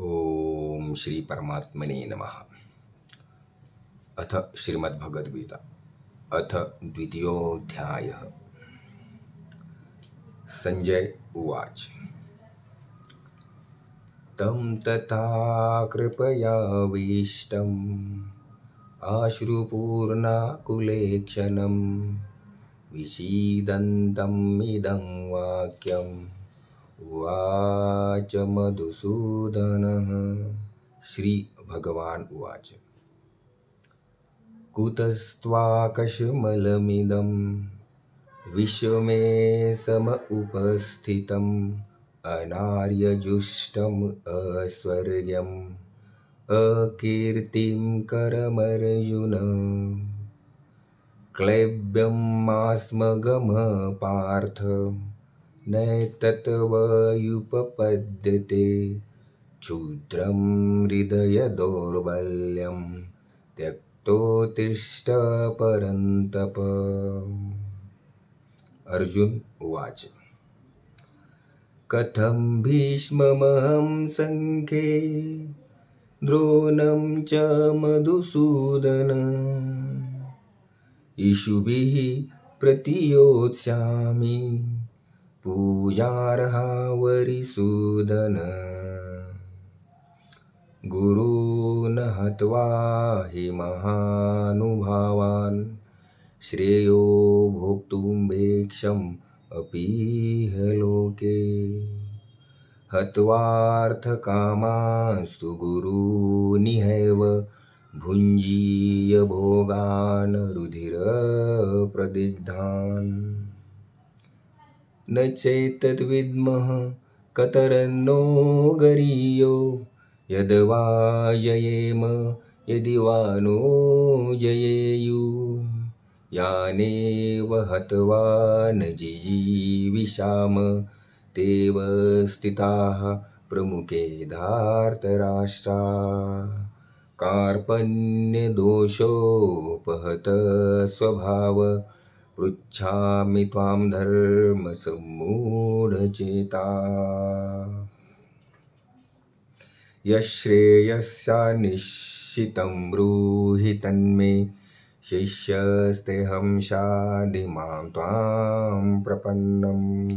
ओम श्री परमात्मने नमः। अथ श्रीमद्भगवद्गीता अथ द्वितीयोऽध्यायः। संजय उवाच। तं तथा कृपयाविष्टम् आश्रुपूर्णाकुलेक्षणं विषीदन्तम् इदं वाक्यम् उवाच मधुसूदनः। श्री भगवान उवाच। कुतस्त्वाकशमलमिदं विश्वमे सम उपस्थितम् अनार्यजुष्टम् अस्वर्ग्यम् अकीर्तिं करमर्जुन। क्लैब्यमास्मगमः पार्थ नैतत्त्वयुपपद्यते क्षुद्रं हृदय दौर्बल्यं त्यक्तोत्तिष्ठ परन्तप। अर्जुन उवाच। कथं भीष्ममहं संख्ये द्रोणं च मधुसूदन इषुभिः प्रतियोत्स्यामि पूजार्हा वरिसूदन। गुरून् हत्वा हि महानुभावान् श्रेयो भोक्तुमेक्षम् अपीह लोके। हत्वार्थकामांस्तु गुरूनिहैव भुञ्जीय भोगान् रुधिरप्रदिग्धान्। न चैतद्विद्मः कतरन्नो गरीयो यद्वा जयेम यदि वा नो जयेयुः। यानेव हत्वा न जिजीविषाम तेव स्थिताः प्रमुखे धार्तराष्ट्राः। कार्पण्यदोषोपहत स्वभाव पृच्छामि त्वां धर्मसम्मूढचेता। यश्रेयस्यानिश्चितं ब्रूहि तन्मे शिष्यस्तेऽहं शाधि मां त्वां प्रपन्नम्।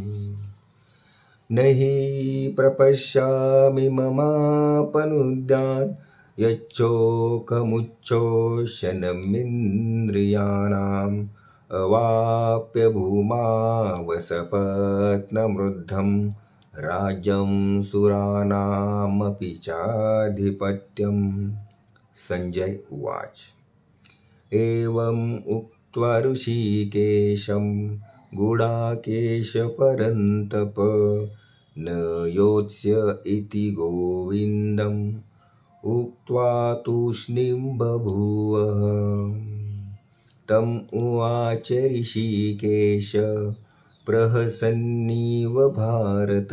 न हि प्रपश्यामि ममापनुद्यात् यच्चोकमुच्चोषणमिन्द्रियाणाम् अवाप्य भूमा वसपत्नमृद्धं राज्यं सुराणामपि चाधिपत्यम्। संजय उवाच। एवम् उक्त्वा ऋषिकेशं गुडाकेश परन्तप न योत्स्य इति गोविन्दम् उक्त्वा तूष्णीं बभूवः। तम् उवाच ऋषिकेश प्रहसन्निव भारत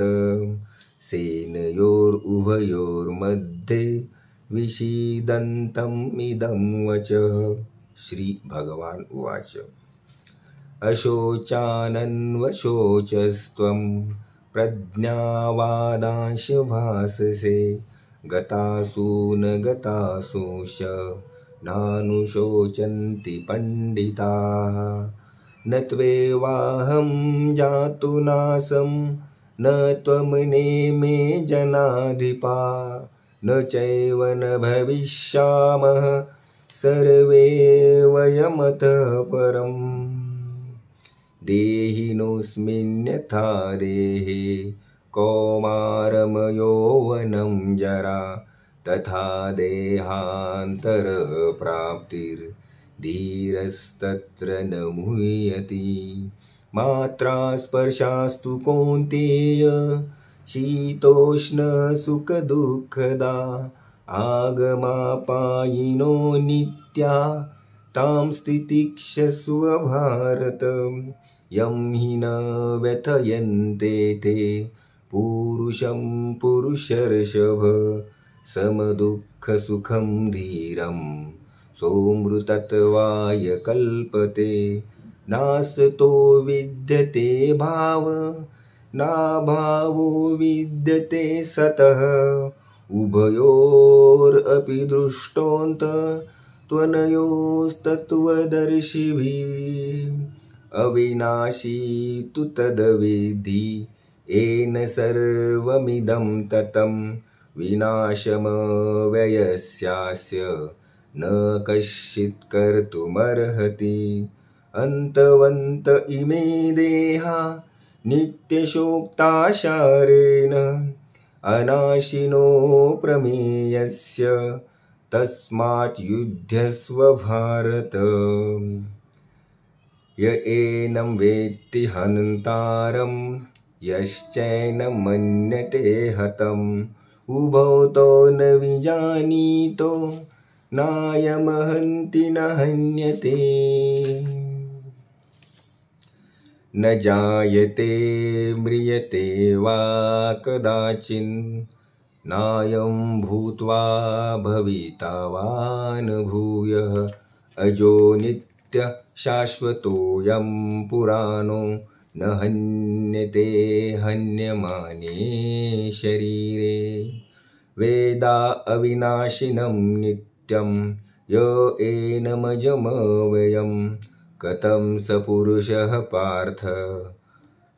सेनयोरुभयोर्मध्ये विषीदन्तम् इदं वचः। श्री भगवान उवाच। अशोचानन्वशोचस्त्वं प्रज्ञावादांश भाससे गतासु न गतासूष नानुशोचन्ति पंडिताः। न त्वेवाहं जातु नासं न त्वं नेमे जनाधिपा न चैव न भविष्यामः सर्वे वयमतः परम्। देहिनोऽस्मिन्यथा देहे कौमारं यौवनं जरा तथा देहान्तरप्राप्तिर्धीरस्तत्र न मुह्यति। मात्रा स्पर्शास्तु कौन्तेय शीतोष्णसुखदुःखदा आगमापायिनो नित्या तां स्थितिक्षस्व भारत। यं हि न व्यथयन्ते ते पूरुषं पुरुषर्षभ समदुःखसुखं धीरं सोऽमृतत्वाय कल्पते। नासतो विद्यते भाव नाभावो विद्यते सतः उभयोरपि दृष्टोऽन्त त्वनयोस्तत्त्वदर्शिभिः अविनाशी तु तद्विद्धि येन सर्वमिदं ततं विनाशमव्ययस्यास्य न कश्चित् कर्तुमर्हति अन्तवन्त इमे देहा नित्यशोक्ताशारेण अनाशिनो प्रमेयस्य तस्मात् युध्यस्व भारत य एनं वेत्ति हन्तारं यश्चैनं मन्यते हतम् उभौ तौ न विजानीतो नायमहन्ति न हन्यते न जायते म्रियते वा कदाचिन् नायं भूत्वा भविता वा न भूयः अजो नित्यः शाश्वतोऽयं पुराणो न हन्यते हन्यमाने शरीरे वेदा अविनाशिनं नित्यं य एनमजमव्ययम् कथं स पुरुषः पार्थ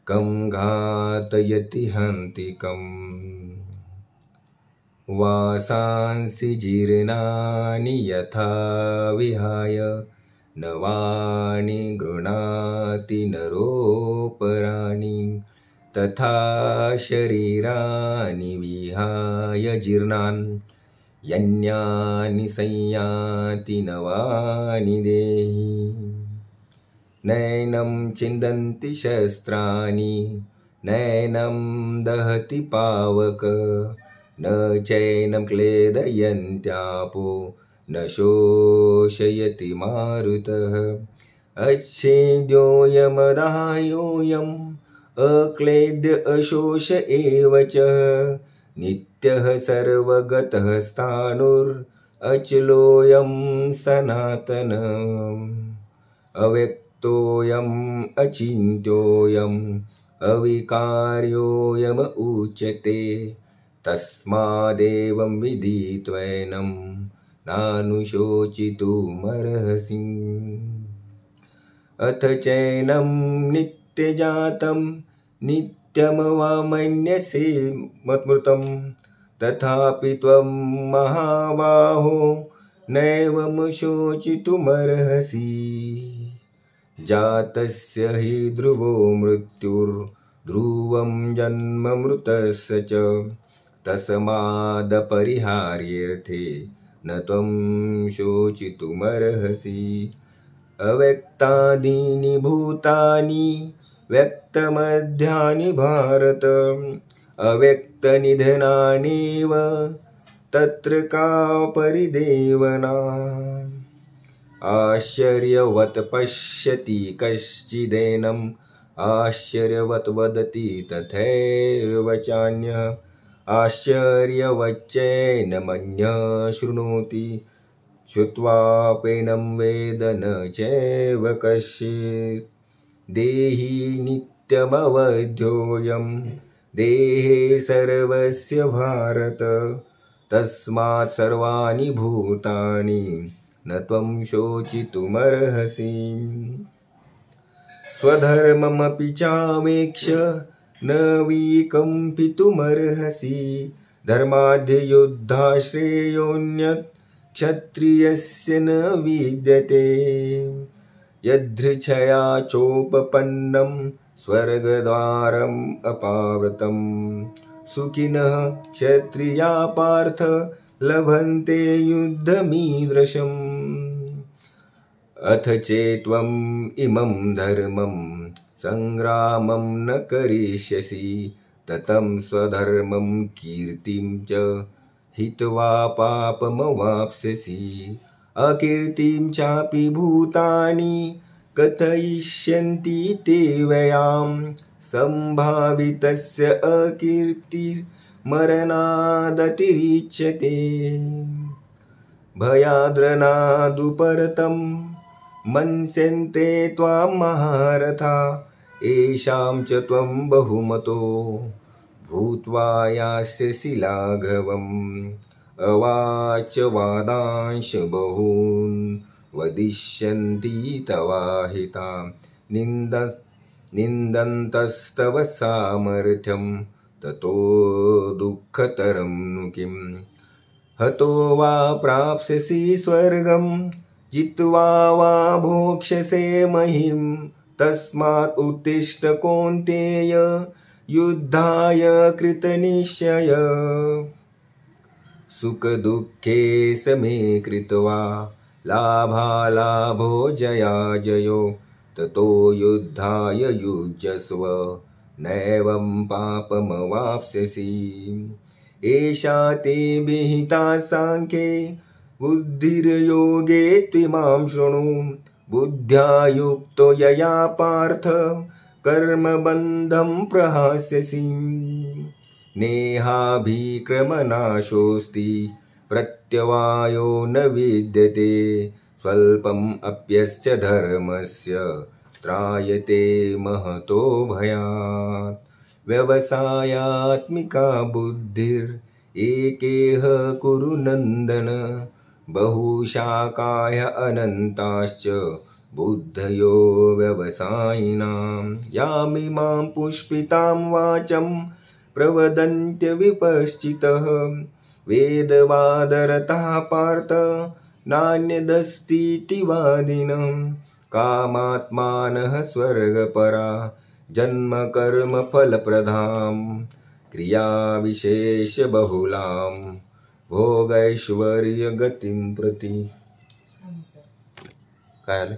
कं घातयति हन्तिकम् वासांसि जीर्णानि यथा विहाय नवानि गृह्णाति नरोपराणि तथा शरीराणि विहाय जीर्णान् यन्यानि संयाति नवानि देहि नैनं छिन्दन्ति शस्त्राणि नैनं दहति पावक न चैनं क्लेदयन्त्यापो न शोषयति मारुतः अच्छेद्योऽयमदाह्योऽयम् अक्लेद्य अशोष एव च नित्यः सर्वगतः स्थाणुरचलोऽयं सनातनः अव्यक्तोऽयम् अचिन्त्योऽयम् अविकार्योऽयम उच्यते तस्मादेवं विदित्वैनं नानुशोचितुमर्हसि अथ चैनं नित्यजातं नित्यं वा मन्यसे मत्मृतं तथापि त्वं महाबाहो नैवं शोचितुमर्हसि जातस्य हि ध्रुवो मृत्युर्ध्रुवं जन्म मृतस्य च तस्मादपरिहार्येऽर्थे न त्वं शोचितुमर्हसि अव्यक्तादीनि भूतानि व्यक्तमध्यानि भारत अव्यक्तनिधनानीव तत्र का परिदेवना आश्चर्यवत् पश्यति कश्चिदेनम् आश्चर्यवत् वदति तथैव चान्यः आश्चर्यवच्चैनमन्यः शृणोति श्रुत्वाप्येनं वेद न चैव कश्चित् देहि नित्यमवध्योऽयं देहे सर्वस्य भारत तस्मात् सर्वाणि भूतानि न त्वं शोचितुमर्हसि स्वधर्ममपि चावेक्ष्य न विकम्पितुमर्हसि धर्माद्धियुद्धाश्रेयोऽन्यत् क्षत्रियस्य न विद्यते यदृच्छया चोपपन्नं स्वर्गद्वारम् अपावृतं सुखिनः क्षत्रिया पार्थ लभन्ते युद्धमीदृशम् अथ चेत्त्वम् इमं धर्मं संग्रामं न करिष्यसि ततं स्वधर्मं कीर्तिं च हित्वा पापमवाप्स्यसि अकीर्तिं चापि भूतानि कथयिष्यन्ति ते व्ययां संभावितस्य अकीर्तिर्मरणादतिरिच्यते भयाद्रनादुपरतं मन्स्यन्ते त्वां महारथा येषां च त्वं बहुमतो भूत्वा यास्यसि लाघवम् अवाच वादांश बहून् वदिष्यन्ति तवाहिता निन्दन्तस्तव सामर्थ्यं ततो दुःखतरं नु किम् हतो वा प्राप्स्यसि स्वर्गं जित्वा वा भोक्ष्यसे महिं तस्मात् उत्तिष्ठ कौन्तेय युद्धाय कृतनिश्चय सुखदुःखे समे कृत्वा लाभालाभो जयाजयो ततो युद्धाय युज्यस्व नैवं पापमवाप्स्यसि एषा ते विहिता सांख्ये बुद्धिर्योगे त्विमां शृणु बुद्ध्या युक्तो यया पार्थ कर्मबन्धं प्रहास्यसि नेहाभिक्रमनाशोऽस्ति प्रत्यवायो न विद्यते स्वल्पम् अप्यस्य धर्मस्य त्रायते महतो भयात् व्यवसायात्मिका बुद्धिरेकेह कुरु नन्दन बहुशाखाय अनन्ताश्च बुद्धयो व्यवसायिनां यामिमां पुष्पितां वाचं प्रवदन्त्य विपश्चितः वेदवादरतः पार्थ नान्यदस्तीति वादिनः कामात्मानः स्वर्गपरा जन्मकर्मफलप्रदां क्रियाविशेषबहुलां भोगैश्वर्यगतिं प्रति। काय आलं?